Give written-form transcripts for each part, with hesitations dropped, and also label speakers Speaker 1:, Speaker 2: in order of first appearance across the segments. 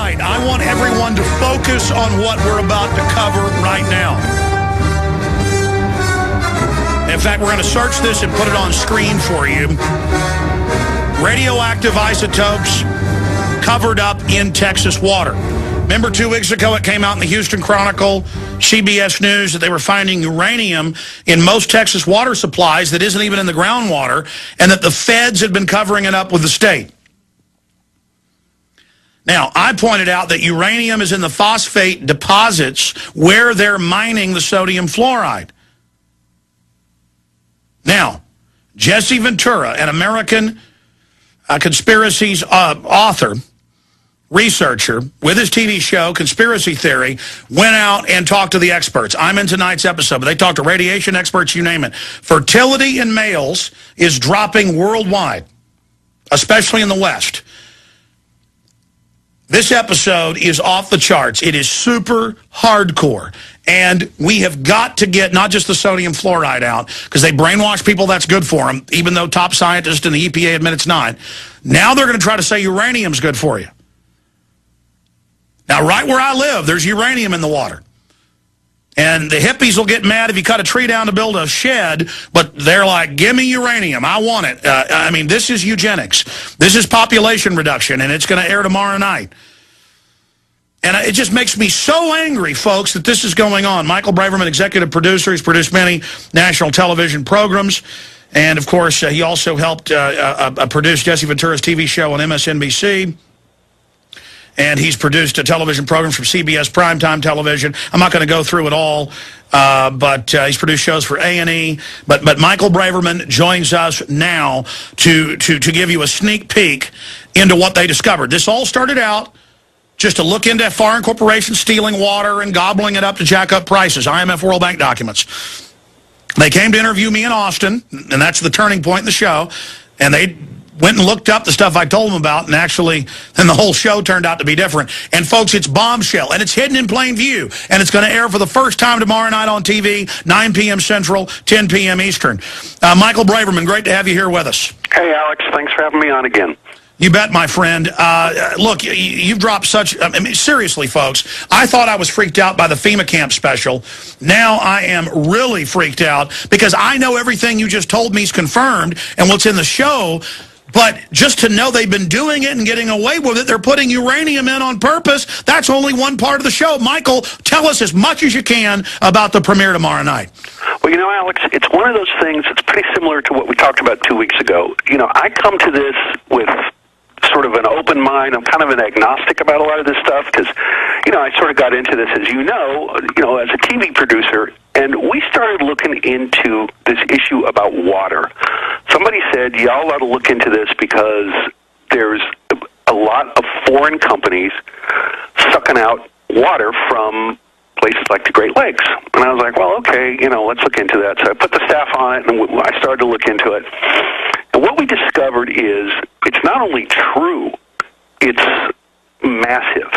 Speaker 1: right, I want everyone to focus on what we're about to cover right now. In fact, we're going to search this and put it on screen for you. Radioactive isotopes covered up in Texas water. Remember 2 weeks ago it came out in the Houston Chronicle, CBS News, that they were finding uranium in most Texas water supplies that isn't even in the groundwater, and that the feds had been covering it up with the state. Now, I pointed out that uranium is in the phosphate deposits where they're mining the sodium fluoride. Now, Jesse Ventura, an American conspiracies author, researcher, with his TV show, Conspiracy Theory, went out and talked to the experts. I'm in tonight's episode, but they talked to radiation experts, you name it. Fertility in males is dropping worldwide, especially in the West. This episode is off the charts. It is super hardcore. And we have got to get not just the sodium fluoride out, because they brainwash people that's good for them, even though top scientists and the EPA admit it's not. Now they're going to try to say uranium's good for you. Now, right where I live, there's uranium in the water. And the hippies will get mad if you cut a tree down to build a shed, but they're like, give me uranium. I want it. I mean, this is eugenics. This is population reduction, and it's going to air tomorrow night. And it just makes me so angry, folks, that this is going on. Michael Braverman, executive producer. He's produced many national television programs. And, of course, he also helped produce Jesse Ventura's TV show on MSNBC. And he's produced television programs from CBS Primetime Television. I'm not going to go through it all, but he's produced shows for A&E. But Michael Braverman joins us now to give you a sneak peek into what they discovered. This all started out just to look into foreign corporations stealing water and gobbling it up to jack up prices. IMF World Bank documents. They came to interview me in Austin, and that's the turning point in the show, and they went and looked up the stuff I told them about, and actually, then the whole show turned out to be different. And, folks, it's bombshell, and it's hidden in plain view, and it's going to air for the first time tomorrow night on TV, 9 p.m. Central, 10 p.m. Eastern. Michael Braverman, great to have you here with us.
Speaker 2: Hey, Alex. Thanks for having me on again.
Speaker 1: You bet, my friend. Look, you've dropped such... I mean, seriously, folks, I thought I was freaked out by the FEMA camp special. Now I am really freaked out because I know everything you just told me is confirmed and what's in the show. But just to know they've been doing it and getting away with it, they're putting uranium in on purpose, that's only one part of the show. Michael, tell us as much as you can about the premiere tomorrow night.
Speaker 2: Well, you know, Alex, it's one of those things that's pretty similar to what we talked about 2 weeks ago. You know, I come to this with sort of an open mind. I'm kind of an agnostic about a lot of this stuff because, you know, I sort of got into this, as you know, as a TV producer, and we started looking into this issue about water. Somebody said, y'all ought to look into this because there's a lot of foreign companies sucking out water from places like the Great Lakes. And I was like, well, okay, let's look into that. So I put the staff on it, and I started to look into it. And what we discovered is it's not only true, it's massive.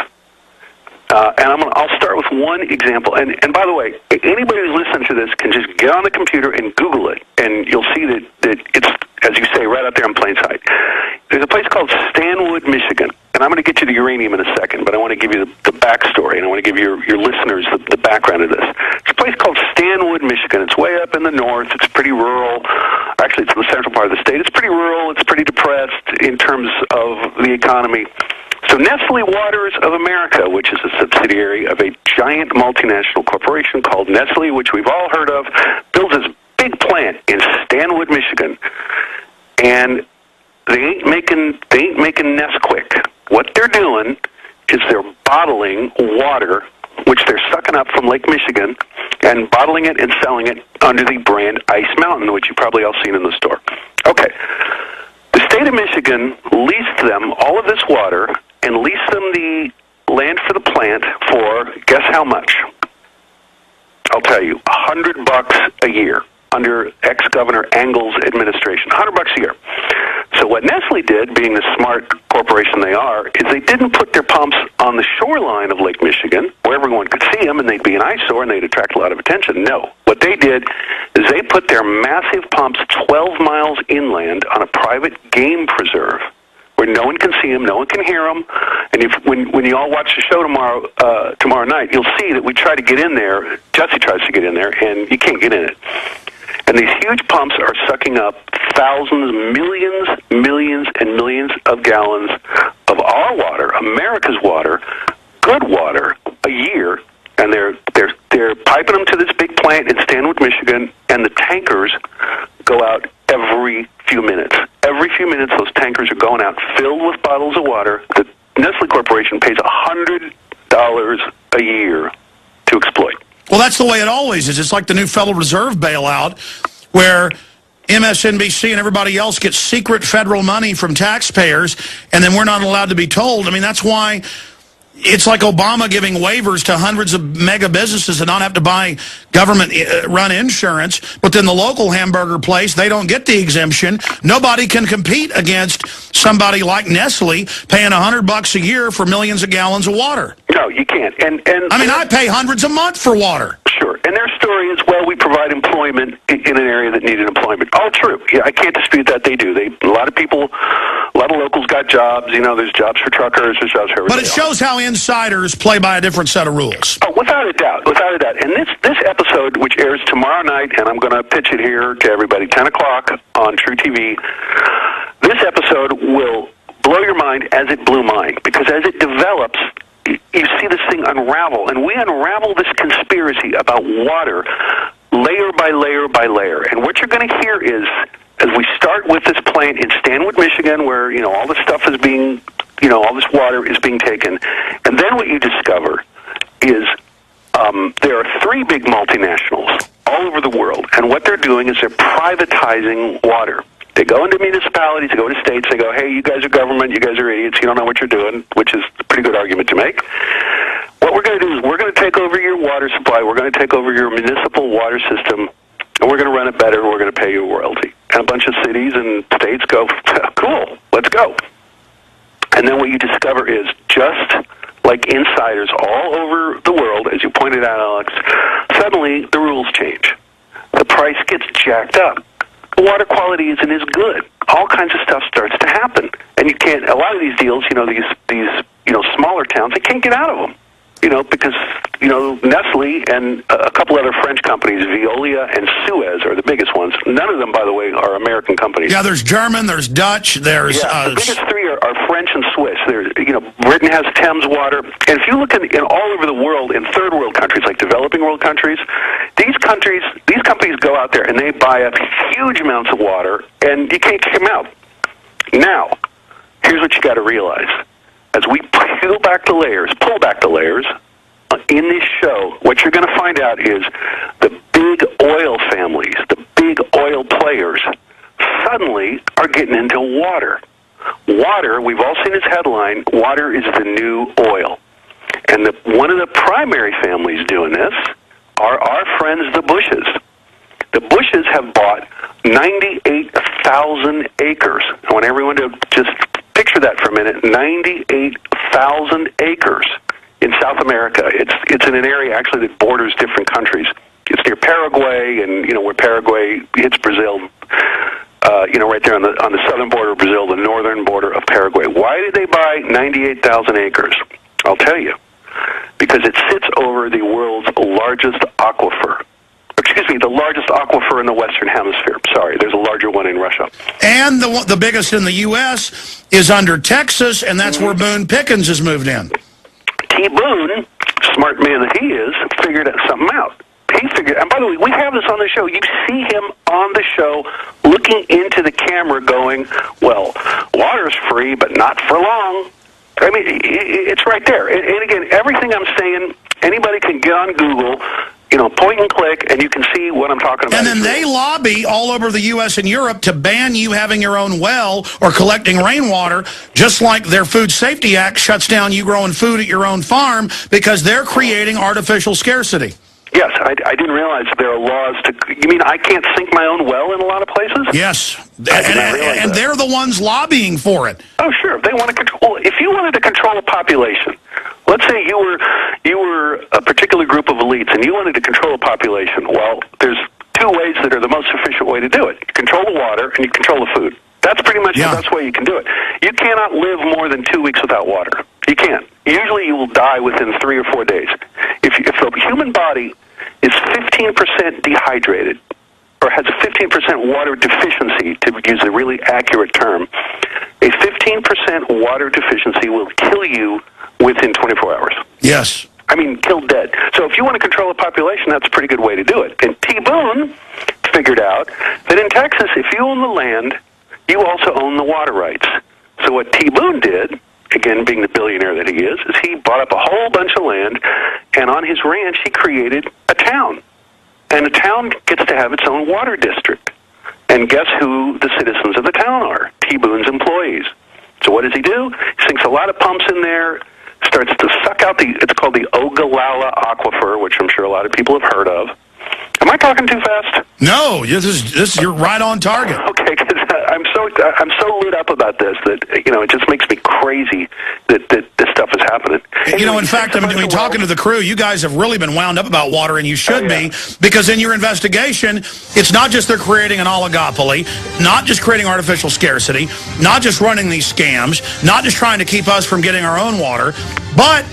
Speaker 2: And I'll start with one example. And by the way, anybody who's listening to this can just get on the computer and Google it, and you'll see that it's, as you say, right out there in plain sight. There's a place called Stanwood, Michigan. And I'm going to get to the uranium in a second, but I want to give you the backstory, and I want to give your listeners the background of this. It's a place called Stanwood, Michigan. It's way up in the north. It's pretty rural. Actually, it's in the central part of the state. It's pretty rural. It's pretty depressed in terms of the economy. So Nestle Waters of America, which is a subsidiary of a giant multinational corporation called Nestle, which we've all heard of, builds this big plant in Stanwood, Michigan. And they ain't making Nesquik. What they're doing is they're bottling water, which they're sucking up from Lake Michigan, and bottling it and selling it under the brand Ice Mountain, which you've probably all seen in the store. Okay. The state of Michigan leased them all of this water and leased them the land for the plant for, guess how much? I'll tell you, $100 a year under ex-Governor Engel's administration. $100 a year. So what Nestle did, being the smart corporation they are, is they didn't put their pumps on the shoreline of Lake Michigan, where everyone could see them and they'd be an eyesore and they'd attract a lot of attention. No. What they did is they put their massive pumps 12 miles inland on a private game preserve where no one can see them, no one can hear them. And when you all watch the show tomorrow night, you'll see that we try to get in there. Jesse tries to get in there, and you can't get in it. And these huge pumps are sucking up thousands, millions, and millions of gallons of our water, America's water, good water, a year. And they're piping them to this big plant in Stanwood, Michigan, and the tankers go out every few minutes. Every few minutes, those tankers are going out filled with bottles of water. The Nestle Corporation pays $100 a year to exploit.
Speaker 1: Well, that's the way it always is. It's like the new Federal Reserve bailout, where MSNBC and everybody else gets secret federal money from taxpayers, and then we're not allowed to be told. I mean, that's why it's like Obama giving waivers to hundreds of mega businesses to not have to buy government-run insurance, but then the local hamburger place, they don't get the exemption. Nobody can compete against somebody like Nestle paying $100 a year for millions of gallons of water.
Speaker 2: No, you can't. And
Speaker 1: I mean, I pay hundreds a month for water.
Speaker 2: Sure. And their story is, well, we provide employment in an area that needed employment. All true. Yeah, I can't dispute that they do. A lot of people, a lot of locals got jobs. You know, there's jobs for truckers, there's jobs for everybody
Speaker 1: But it shows how insiders play by a different set of rules.
Speaker 2: Oh, without a doubt, without a doubt. And this episode, which airs tomorrow night, and I'm going to pitch it here to everybody, 10 o'clock on True TV, this episode will blow your mind as it blew mine. Because as it develops, you see this thing unravel, and we unravel this conspiracy about water layer by layer by layer. And what you're going to hear is, as we start with this plant in Stanwood, Michigan, where, you know, all this stuff is being, you know, all this water is being taken, and then what you discover is there are three big multinationals all over the world, and what they're doing is they're privatizing water. They go into municipalities, they go into states, they go, hey, you guys are government, you guys are idiots, you don't know what you're doing, which is a pretty good argument to make. What we're going to do is we're going to take over your water supply, we're going to take over your municipal water system, and we're going to run it better, and we're going to pay you a royalty. And a bunch of cities and states go, cool, let's go. And then what you discover is, just like insiders all over the world, as you pointed out, Alex, suddenly the rules change. The price gets jacked up. The water quality isn't as good. All kinds of stuff starts to happen, and you can't. A lot of these deals, you know, these smaller towns, they can't get out of them, you know, because Nestle and a couple other French companies, Veolia and Suez, are the biggest ones. None of them, by the way, are American companies.
Speaker 1: Yeah, there's German, there's Dutch, there's
Speaker 2: the biggest three are French and Swiss. There's, Britain has Thames Water, and if you look in all over the world, in third world countries, like developing world countries, these companies go out there and they buy up huge amounts of water, and you can't kick them out. Now, here's what you got to realize: as we pull back the layers in this show, what you're going to find out is the big oil families, the big oil players, suddenly are getting into water. Water, we've all seen this headline, water is the new oil. And one of the primary families doing this are our friends, the Bushes. The Bushes have bought 98,000 acres. I want everyone to just picture that for a minute. 98,000 acres in South America. It's in an area actually that borders different countries. It's near Paraguay, and where Paraguay hits Brazil. Right there on the southern border of Brazil, the northern border of Paraguay. Why did they buy 98,000 acres? I'll tell you. Because it sits over the world's largest aquifer. Excuse me, the largest aquifer in the Western Hemisphere. Sorry, there's a larger one in Russia.
Speaker 1: And the biggest in the U.S. is under Texas, and that's where Boone Pickens has moved in.
Speaker 2: T. Boone, smart man that he is, figured something out. He figured, and by the way, we have this on the show. You see him on the show looking into the camera going, well, water's free, but not for long. I mean, it's right there. And again, everything I'm saying, anybody can get on Google, point and click, and you can see what I'm talking about.
Speaker 1: And then they lobby all over the U.S. and Europe to ban you having your own well or collecting rainwater, just like their Food Safety Act shuts down you growing food at your own farm because they're creating artificial scarcity.
Speaker 2: Yes, I didn't realize there are laws to... You mean I can't sink my own well in a lot of places?
Speaker 1: Yes, and they're the ones lobbying for it.
Speaker 2: Oh, sure. They want to control... If you wanted to control a population, let's say you were a particular group of elites and you wanted to control a population, well, there's two ways that are the most efficient way to do it. You control the water and you control the food. That's pretty much the best way you can do it. You cannot live more than 2 weeks without water. You can't. Usually you will die within 3 or 4 days. If the human body is 15% dehydrated, or has a 15% water deficiency, to use a really accurate term, a 15% water deficiency will kill you within 24 hours.
Speaker 1: Yes.
Speaker 2: I mean, kill dead. So if you want to control a population, that's a pretty good way to do it. And T. Boone figured out that in Texas, if you own the land, you also own the water rights. So what T. Boone did, again, being the billionaire that he is he bought up a whole bunch of land, and on his ranch, he created a town. And a town gets to have its own water district. And guess who the citizens of the town are? T. Boone's employees. So what does he do? He sinks a lot of pumps in there, starts to suck out it's called the Ogallala Aquifer, which I'm sure a lot of people have heard of. Am I talking too fast?
Speaker 1: No, you're right on target.
Speaker 2: Okay, because I'm so lit up about this that it just makes me crazy that this stuff is happening.
Speaker 1: In fact, I mean, talking to the crew, you guys have really been wound up about water, and you should be, because in your investigation, it's not just they're creating an oligopoly, not just creating artificial scarcity, not just running these scams, not just trying to keep us from getting our own water, but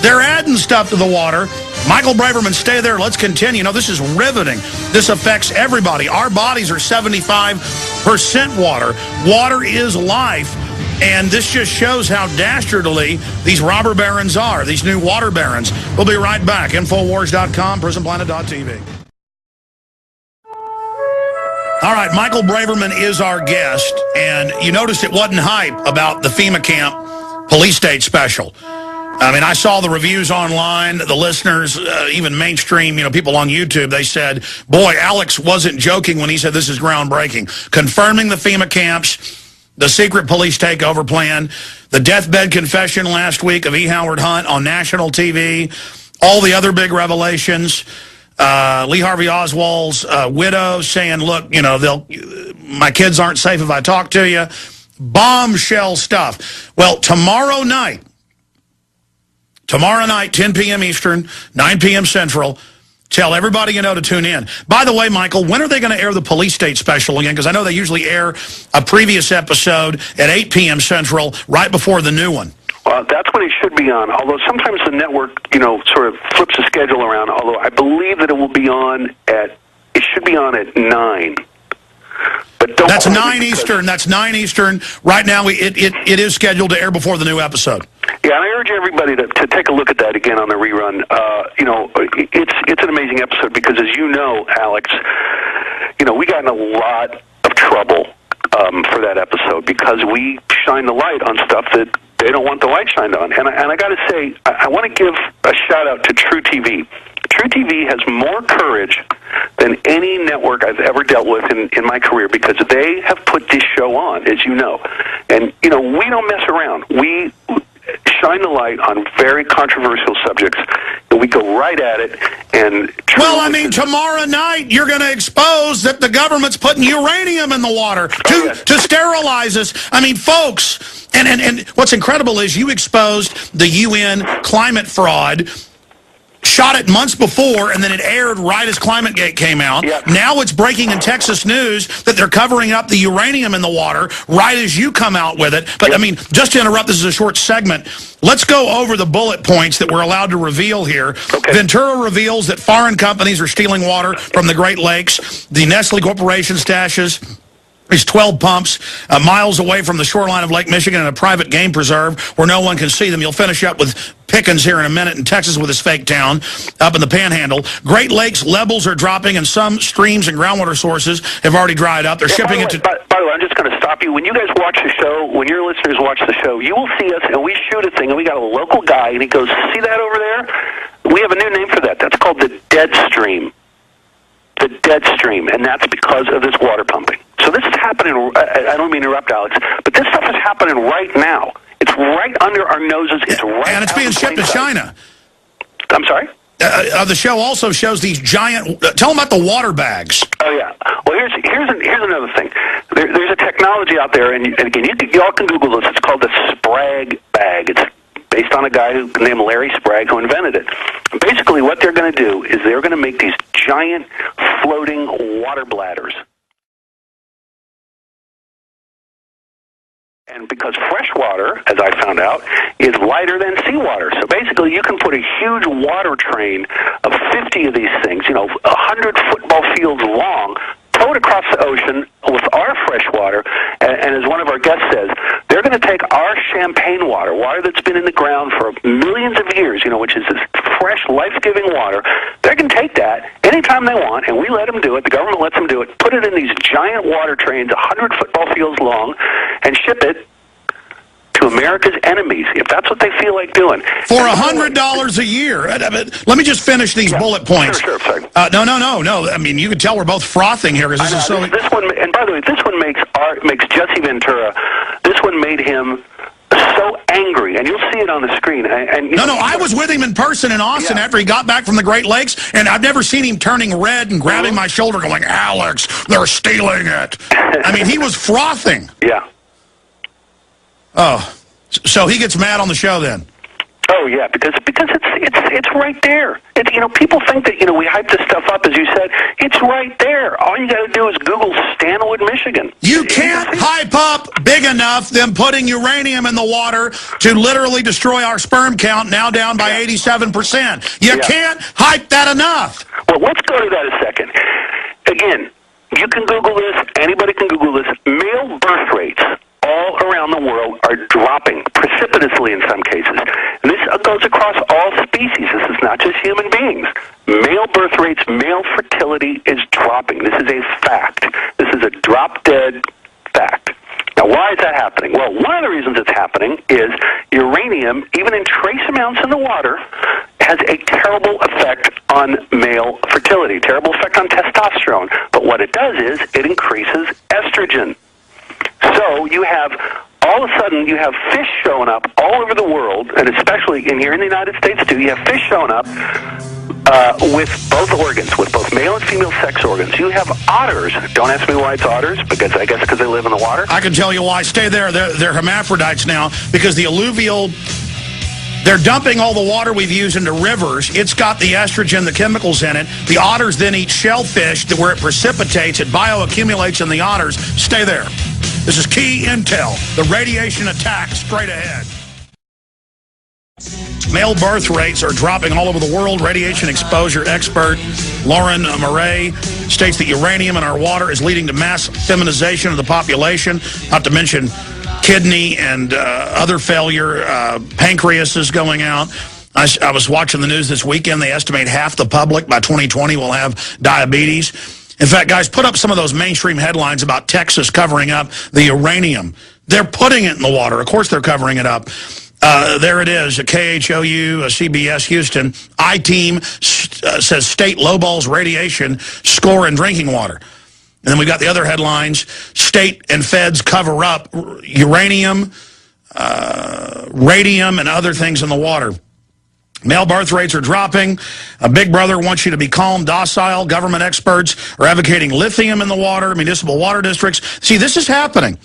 Speaker 1: they're adding stuff to the water. Michael Braverman, stay there. Let's continue. This is riveting. This affects everybody. Our bodies are 75% water. Water is life. And this just shows how dastardly these robber barons are, these new water barons. We'll be right back. Infowars.com, prisonplanet.tv. All right, Michael Braverman is our guest. And you noticed it wasn't hype about the FEMA camp police state special. I mean, I saw the reviews online, the listeners, even mainstream, people on YouTube, they said, boy, Alex wasn't joking when he said this is groundbreaking. Confirming the FEMA camps, the secret police takeover plan, the deathbed confession last week of E. Howard Hunt on national TV, all the other big revelations, Lee Harvey Oswald's widow saying, look, my kids aren't safe if I talk to you. Bombshell stuff. Well, tomorrow night, 10 p.m. Eastern, 9 p.m. Central, tell everybody you know to tune in. By the way, Michael, when are they going to air the police state special again? Because I know they usually air a previous episode at 8 p.m. Central, right before the new one.
Speaker 2: Well, that's when it should be on, although sometimes the network, sort of flips the schedule around, although I believe that it should be on at 9. But
Speaker 1: that's 9 Eastern. That's 9 Eastern. Right now, it is scheduled to air before the new episode.
Speaker 2: Yeah, and I urge everybody to take a look at that again on the rerun. It's an amazing episode because, as you know, Alex, we got in a lot of trouble for that episode because we shine the light on stuff that they don't want the light shined on. And I got to say, I want to give a shout-out to True TV. True TV has more courage than any network I've ever dealt with in my career because they have put this show on, as you know. And, we don't mess around. We shine the light on very controversial subjects, and we go right at it. And
Speaker 1: well, I mean, tomorrow night you're going to expose that the government's putting uranium in the water to sterilize us. I mean, folks, and what's incredible is you exposed the UN climate fraud, shot it months before, and then it aired right as ClimateGate came out. Yep. Now it's breaking in Texas news that they're covering up the uranium in the water right as you come out with it. But, I mean, just to interrupt, this is a short segment. Let's go over the bullet points that we're allowed to reveal here. Okay. Ventura reveals that foreign companies are stealing water from the Great Lakes. The Nestle Corporation stashes these 12 pumps miles away from the shoreline of Lake Michigan in a private game preserve where no one can see them. You'll finish up with Pickens here in a minute in Texas with his fake town up in the Panhandle. Great Lakes levels are dropping, and some streams and groundwater sources have already dried up. They're shipping it to...
Speaker 2: By the way, I'm just going to stop you. When you guys watch the show, when your listeners watch the show, you will see us, and we shoot a thing, and we got a local guy, and he goes, see that over there? We have a new name for that. That's called the dead stream. The dead stream, and that's because of this water pumping. So this is happening, I don't mean to interrupt, Alex, but this stuff is happening right now. It's right under our noses. It's right
Speaker 1: and it's being shipped to China.
Speaker 2: I'm sorry?
Speaker 1: The show also shows these giant... tell them about the water bags.
Speaker 2: Oh, yeah. Well, here's another thing. There's a technology out there, and again, you all can Google this. It's called the Sprague bag. It's based on a guy named Larry Sprague who invented it. And basically, what they're going to do is they're going to make these giant floating water bladders. And because fresh water, as I found out, is lighter than seawater. So basically, you can put a huge water train of 50 of these things, 100 football fields long, throw it across the ocean with our fresh water, and as one of our guests says, they're going to take our champagne water that's been in the ground for millions of years, which is this fresh, life-giving water. They can take that anytime they want, and we let them do it. The government lets them do it, put it in these giant water trains, 100 football fields long, and ship it to America's enemies, if that's what they feel like doing.
Speaker 1: For $100 a year. Let me just finish these bullet points.
Speaker 2: Sure, sorry.
Speaker 1: No. I mean, you can tell we're both frothing here because this is so.
Speaker 2: This one, and by the way, this one makes Jesse Ventura. This one made him so angry, and you'll see it on the screen. No,
Speaker 1: I was with him in person in Austin after he got back from the Great Lakes, and I've never seen him turning red and grabbing my shoulder, going, "Alex, they're stealing it." I mean, he was frothing.
Speaker 2: Yeah.
Speaker 1: Oh, so he gets mad on the show then?
Speaker 2: Oh yeah, because it's right there. People think that we hype this stuff up, as you said. It's right there. All you got to do is Google Stanwood, Michigan.
Speaker 1: You can't hype up big enough them putting uranium in the water to literally destroy our sperm count, now down by 87%. You can't hype that enough.
Speaker 2: Well, let's go to that a second. Again, you can Google this. Anybody can Google this. Male birth rates all around the world are dropping precipitously in some cases. And this goes across all species. This is not just human beings. Male birth rates, male fertility is dropping. This is a fact. This is a drop-dead fact. Now, why is that happening? Well, one of the reasons it's happening is uranium, even in trace amounts in the water, has a terrible effect on male fertility, terrible effect on testosterone. But what it does is it increases estrogen. So you have, all of a sudden, you have fish showing up all over the world, and especially in here in the United States, too. You have fish showing up with both organs, with both male and female sex organs. You have otters. Don't ask me why it's otters, because I guess because they live in the water.
Speaker 1: I can tell you why. Stay there. They're hermaphrodites now, because the alluvial... They're dumping all the water we've used into rivers. It's got the estrogen, the chemicals in it. The otters then eat shellfish where it precipitates. It bioaccumulates in the otters. Stay there. This is key intel. The radiation attack straight ahead. Male birth rates are dropping all over the world. Radiation exposure expert Lauren Murray states that uranium in our water is leading to mass feminization of the population, not to mention kidney and other failure. Pancreas is going out. I was watching the news this weekend. They estimate half the public by 2020 will have diabetes. In fact, guys, put up some of those mainstream headlines about Texas covering up the uranium. They're putting it in the water. Of course they're covering it up. There it is, a KHOU, a CBS Houston. I-Team says state lowballs radiation score in drinking water. And then we've got the other headlines. State and feds cover up uranium, radium, and other things in the water. Male birth rates are dropping. Big Brother wants you to be calm, docile. Government experts are advocating lithium in the water, municipal water districts. See, this is happening.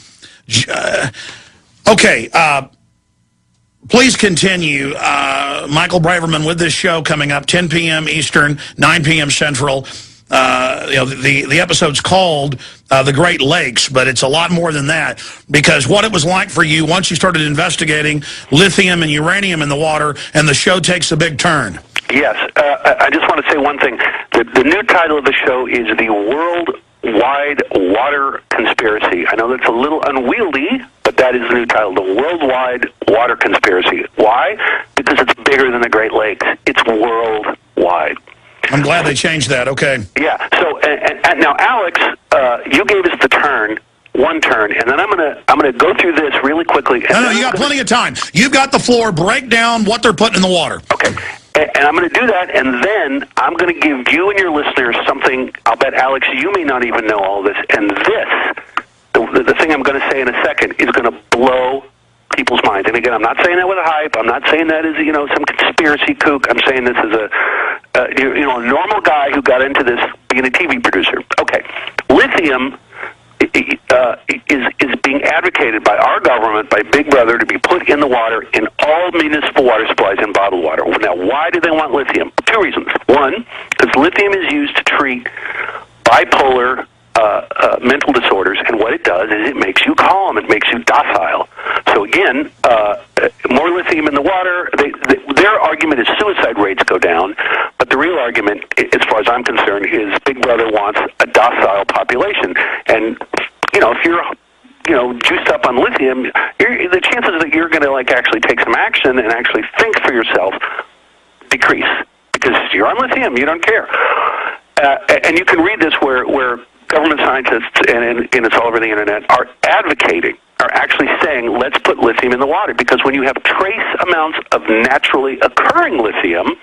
Speaker 1: Please continue. Michael Braverman with this show coming up, 10 p.m. Eastern, 9 p.m. Central. The episode's called The Great Lakes, but it's a lot more than that, because what it was like for you once you started investigating lithium and uranium in the water, and the show takes a big turn.
Speaker 2: Yes. I just want to say one thing. The new title of the show is The Worldwide Water Conspiracy. I know that's a little unwieldy, but that is the new title, The Worldwide Water Conspiracy. Why? Because it's bigger than the Great Lakes. It's worldwide.
Speaker 1: I'm glad they changed that. Okay.
Speaker 2: Yeah. So and now, Alex, you gave us the turn, one turn, and then I'm gonna go through this really quickly.
Speaker 1: No, you got plenty of time. You've got the floor. Break down what they're putting in the water.
Speaker 2: Okay. And I'm going to do that, and then I'm going to give you and your listeners something. I'll bet, Alex, you may not even know all this. And this, the thing I'm going to say in a second, is going to blow people's minds. And again, I'm not saying that with a hype. I'm not saying that as some conspiracy kook. I'm saying this as a normal guy who got into this being a TV producer. Okay, lithium is being advocated by our government, by Big Brother, to be put in the water in all municipal water supplies and bottled water. Now, why do they want lithium? Two reasons. One, because lithium is used to treat bipolar mental disorders, and what it does is it makes you calm, it makes you docile. So again, more lithium in the water, their argument is suicide rates go down, but the real argument, as far as I'm concerned, is Big Brother wants a docile population. And, if you're juiced up on lithium, the chances that you're going to actually take some action and actually think for yourself decrease, because you're on lithium, you don't care. And you can read this where government scientists, and it's all over the internet, are actually saying, let's put lithium in the water, because when you have trace amounts of naturally occurring lithium,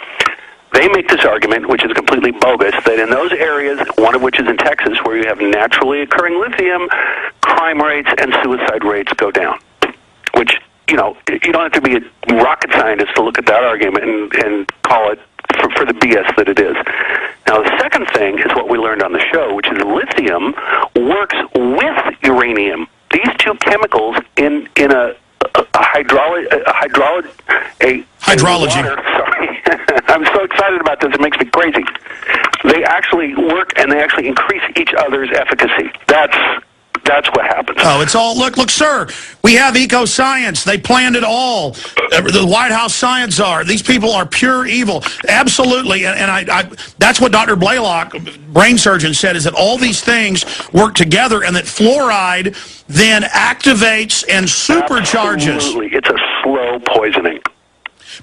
Speaker 2: they make this argument, which is completely bogus, that in those areas, one of which is in Texas, where you have naturally occurring lithium, crime rates and suicide rates go down. Which, you don't have to be a rocket scientist to look at that argument and call it for the BS that it is. Now, the second thing is what we learned on the show, which is lithium works with uranium. These two chemicals in a hydrology. Water, sorry. I'm so excited about this, it makes me crazy. They actually work, and they actually increase each other's efficacy. That's what happens.
Speaker 1: Oh, it's all, look, sir, we have eco-science. They planned it all. The White House science czar. These people are pure evil. Absolutely. And I that's what Dr. Blaylock, brain surgeon, said, is that all these things work together and that fluoride then activates and supercharges.
Speaker 2: Absolutely. It's a slow poisoning.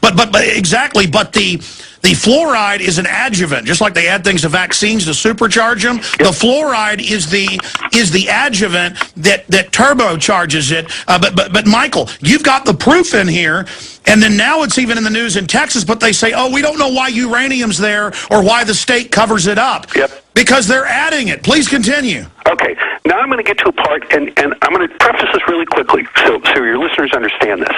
Speaker 1: But exactly, but the fluoride is an adjuvant, just like they add things to vaccines to supercharge them. Yep. The fluoride is the adjuvant that turbocharges it. But Michael, you've got the proof in here, and then now it's even in the news in Texas, but they say, oh, we don't know why uranium's there or why the state covers it up.
Speaker 2: Yep.
Speaker 1: Because they're adding it. Please continue.
Speaker 2: Okay. Now I'm going to get to a part, and I'm going to preface this really quickly so your listeners understand this.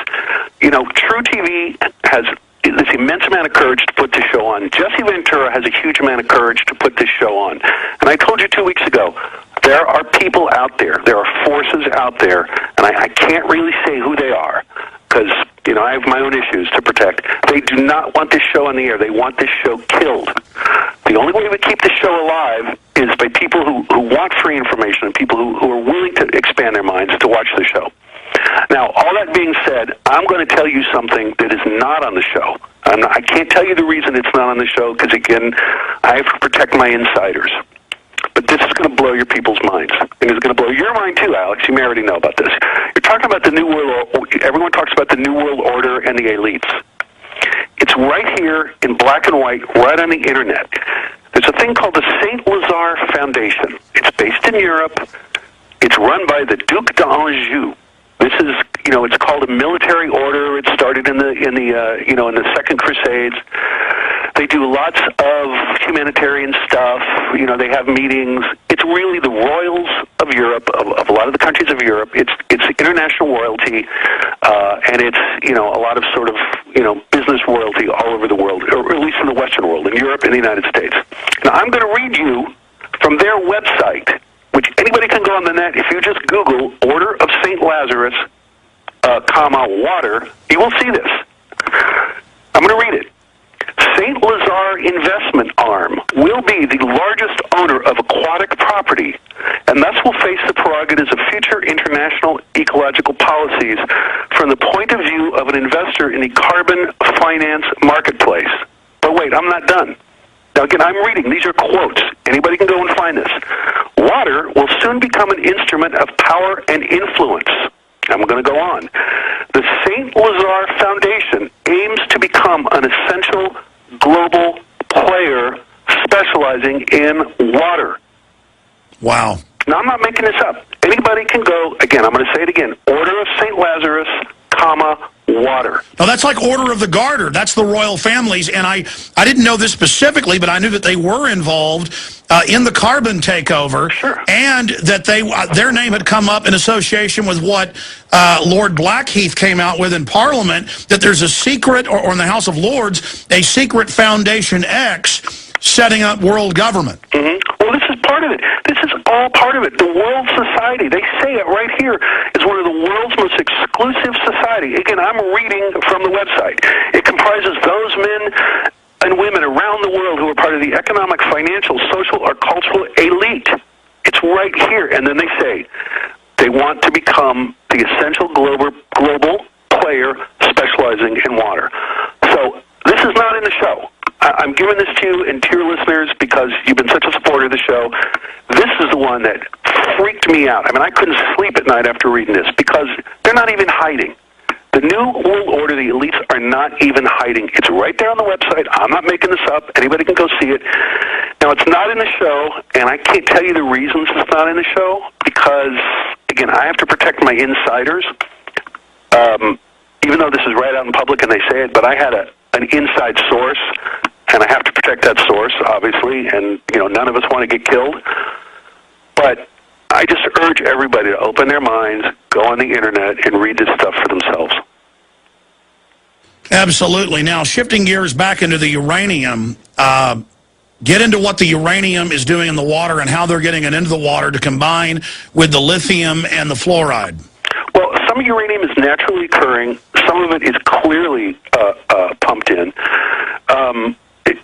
Speaker 2: True TV has this immense amount of courage to put this show on. Jesse Ventura has a huge amount of courage to put this show on. And I told you 2 weeks ago, there are people out there, there are forces out there, and I can't really say who they are, because I have my own issues to protect. They do not want this show on the air. They want this show killed. The only way we keep this show alive is by people who want free information and people who are willing to expand their minds to watch the show. Now, all that being said, I'm going to tell you something that is not on the show. I can't tell you the reason it's not on the show because, again, I have to protect my insiders. But this is going to blow your people's minds. And it's going to blow your mind, too, Alex. You may already know about this. You're talking about the New World Order. Everyone talks about the New World Order and the elites. It's right here in black and white, right on the Internet. There's a thing called the St. Lazare Foundation. It's based in Europe. It's run by the Duc d'Anjou. This is, it's called a military order. It started in the Second Crusades. They do lots of humanitarian stuff. They have meetings. It's really the royals of Europe, of a lot of the countries of Europe. It's international royalty, and it's a lot of sort of business royalty all over the world, or at least in the Western world, in Europe and the United States. Now I'm going to read you from their website, which anybody can go on the net. If you just Google Order of St. Lazarus, water, you will see this. I'm going to read it. St. Lazare Investment Arm will be the largest owner of aquatic property, and thus will face the prerogatives of future international ecological policies from the point of view of an investor in the carbon finance marketplace. But wait, I'm not done. Now, again, I'm reading. These are quotes. Anybody can go and find this. Water will soon become an instrument of power and influence. I'm going to go on. The St. Lazare Foundation aims to become an essential global player specializing in water.
Speaker 1: Wow.
Speaker 2: Now, I'm not making this up. Anybody can go, again, I'm going to say it again, Order of St. Lazarus, water.
Speaker 1: Now, that's like Order of the Garter. That's the royal families, and I didn't know this specifically, but I knew that they were involved in the carbon takeover,
Speaker 2: sure, and
Speaker 1: that their name had come up in association with what Lord Blackheath came out with in Parliament, that there's a secret, or in the House of Lords, a secret Foundation X setting up world government.
Speaker 2: Mm-hmm. Well, this is part of it. This is all part of it. The World Society, they say it right here, is one of the world's most exclusive society. Again, I'm reading from the website. It comprises those men and women around the world who are part of the economic, financial, social, or cultural elite. It's It's right here. And then they say they want to become the essential global player specializing in water. So this is not in the show. I'm giving this to you and to your listeners because you've been such a supporter of the show. This is the one that freaked me out. I mean, I couldn't sleep at night after reading this because they're not even hiding. The New World Order, the elites, are not even hiding. It's right there on the website. I'm not making this up. Anybody can go see it. Now, it's not in the show, and I can't tell you the reasons it's not in the show because, again, I have to protect my insiders, even though this is right out in public and they say it, but I had an inside source, and I have to protect that source, obviously, and, none of us want to get killed. But I just urge everybody to open their minds, go on the Internet, and read this stuff for themselves.
Speaker 1: Absolutely. Now, shifting gears back into the uranium, get into what the uranium is doing in the water and how they're getting it into the water to combine with the lithium and the fluoride.
Speaker 2: Well, some uranium is naturally occurring. Some of it is clearly pumped in.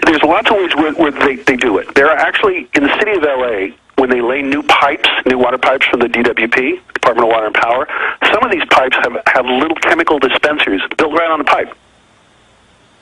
Speaker 2: There's lots of ways where they do it. There are actually, in the city of L.A., when they lay new water pipes from the DWP, Department of Water and Power, some of these pipes have little chemical dispensers built right on the pipe,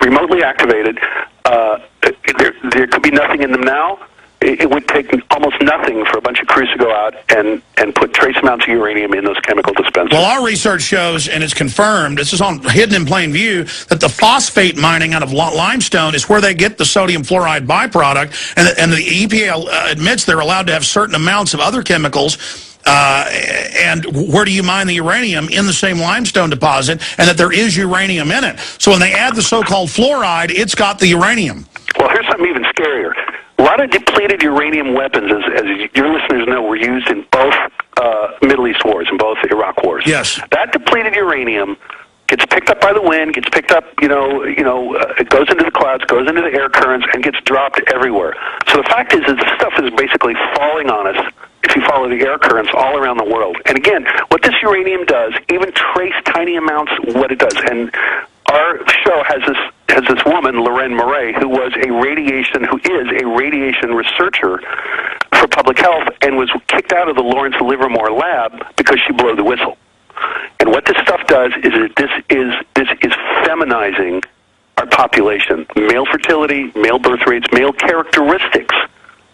Speaker 2: remotely activated. There could be nothing in them now. It would take almost nothing for a bunch of crews to go out and put trace amounts of uranium in those chemical dispensers.
Speaker 1: Well, our research shows, and it's confirmed, this is hidden in plain view, that the phosphate mining out of limestone is where they get the sodium fluoride byproduct, and the EPA admits they're allowed to have certain amounts of other chemicals. And where do you mine the uranium? In the same limestone deposit, and that there is uranium in it. So when they add the so-called fluoride, it's got the uranium.
Speaker 2: Well, here's something even scarier. A lot of depleted uranium weapons, as your listeners know, were used in both Middle East wars, in both Iraq wars.
Speaker 1: Yes. That
Speaker 2: depleted uranium gets picked up by the wind, gets picked up, it goes into the clouds, goes into the air currents, and gets dropped everywhere. So the fact is this stuff is basically falling on us if you follow the air currents all around the world. And again, what this uranium does, even trace tiny amounts, what it does. And our show has this woman, Lorraine Murray, who is a radiation researcher for public health and was kicked out of the Lawrence Livermore lab because she blew the whistle. And what this stuff does is this is feminizing our population. Male fertility, male birth rates, male characteristics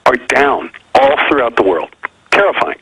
Speaker 2: are down all throughout the world. Terrifying.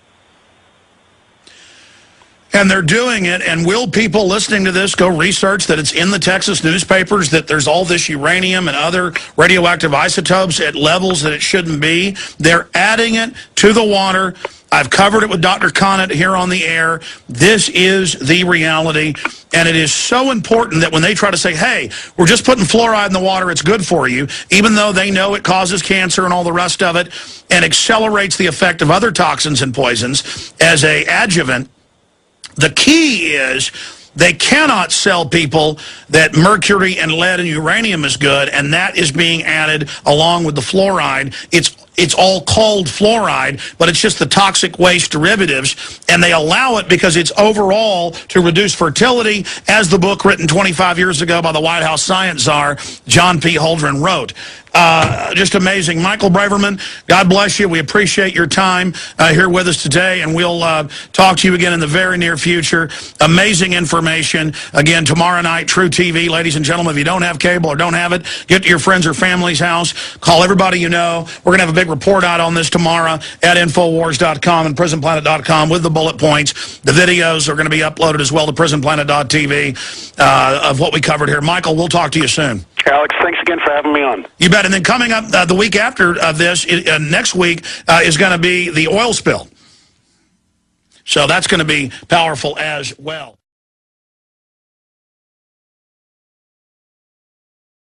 Speaker 1: And they're doing it, and will people listening to this go research that it's in the Texas newspapers, that there's all this uranium and other radioactive isotopes at levels that it shouldn't be? They're adding it to the water. I've covered it with Dr. Conant here on the air. This is the reality, and it is so important that when they try to say, hey, we're just putting fluoride in the water, it's good for you, even though they know it causes cancer and all the rest of it, and accelerates the effect of other toxins and poisons as an adjuvant. The key is they cannot sell people that mercury and lead and uranium is good, and that is being added along with the fluoride. It's all called fluoride, but it's just the toxic waste derivatives, and they allow it because it's overall to reduce fertility, as the book written 25 years ago by the White House science czar, John P. Holdren, wrote. Just amazing. Michael Braverman, God bless you. We appreciate your time here with us today, and we'll talk to you again in the very near future. Amazing information. Again, tomorrow night, True TV. Ladies and gentlemen, if you don't have cable or don't have it, get to your friends or family's house. Call everybody you know. We're going to have a big report out on this tomorrow at Infowars.com and PrisonPlanet.com with the bullet points. The videos are going to be uploaded as well to PrisonPlanet.tv of what we covered here. Michael, we'll talk to you soon.
Speaker 2: Alex, thanks again for having me on.
Speaker 1: You bet. And then coming up the week after this, next week, is going to be the oil spill. So that's going to be powerful as well.